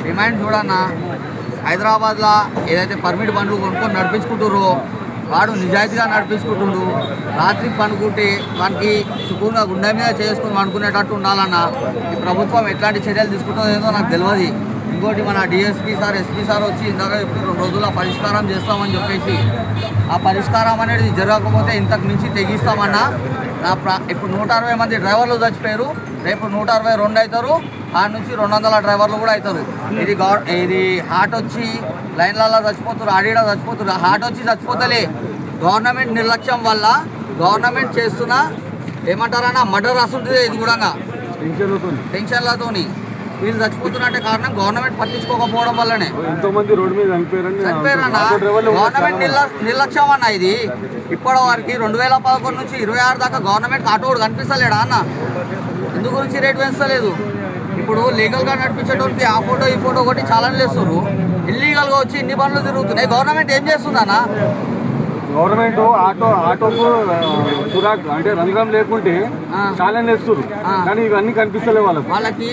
Demand చూడన్నా, హైదరాబాద్లో ఏదైతే పర్మిట్ బండ్లు కొనుక్కొని నడిపించుకుంటుర్రో వాడు నిజాయితీగా నడిపించుకుంటుండు. రాత్రి పనుకుంటే వానికి సుఖంగా గుండె మీద చేసుకుని అనుకునేటట్టు ఉండాలన్నా ఈ ప్రభుత్వం ఎట్లాంటి చర్యలు తీసుకుంటుందో ఏదో నాకు తెలియదు. ఇంకోటి మన డిఎస్పీ సార్, ఎస్పీ సార్ వచ్చి ఇందాక ఇప్పుడు 2 రోజుల్లో పరిష్కారం చేస్తామని చెప్పేసి, ఆ పరిష్కారం అనేది జరగకపోతే ఇంతకు మించి తెగిస్తామన్నా. ఇప్పుడు 160 మంది డ్రైవర్లు చచ్చిపోయారు, రేపు 162 అవుతారు, ఆ నుంచి 200 డ్రైవర్లు కూడా అవుతారు. ఇది హార్ట్ వచ్చి లైన్లలో చచ్చిపోతారు, ఆడీడ చచ్చిపోతారు. హార్ట్ వచ్చి చచ్చిపోతలే, గవర్నమెంట్ నిర్లక్ష్యం వల్ల గవర్నమెంట్ చేస్తున్న ఏమంటారన్నా మర్డర్ వస్తుంటుంది. ఇది కూడా టెన్షన్లతోని వీళ్ళు చచ్చిపోతున్నట్టే కారణం గవర్నమెంట్ పట్టించుకోకపోవడం వల్లనే. ఎంతోమంది రోడ్డు మీద చనిపోయారన్న గవర్నమెంట్ నిర్లక్ష్యం అన్న. ఇది ఇప్పటి వరకు 2011 నుంచి 26 దాకా గవర్నమెంట్ ఆటోడు కనిపిస్తలేడా అన్న? ఎందుకు గురించి రేటు పెంచలేదు? ఇప్పుడు లీగల్గా నడిపించేటోళ్ళకి ఆ ఫోటో ఈ ఫోటో కొట్టి ఛాలెంజ్ చేస్తున్నారు. ఇల్లీగల్గా వచ్చి ఇన్ని బండ్లు తిరుగుతున్నాయి. గవర్నమెంట్ ఏం చేస్తుందన్నా? గవర్నమెంట్ ఆటోకు అంటే రంధ్రం లేకుంటే ఛాలెంజ్ చేస్తున్నారు, కానీ ఇవన్నీ కనిపిస్తలే వాళ్ళకి.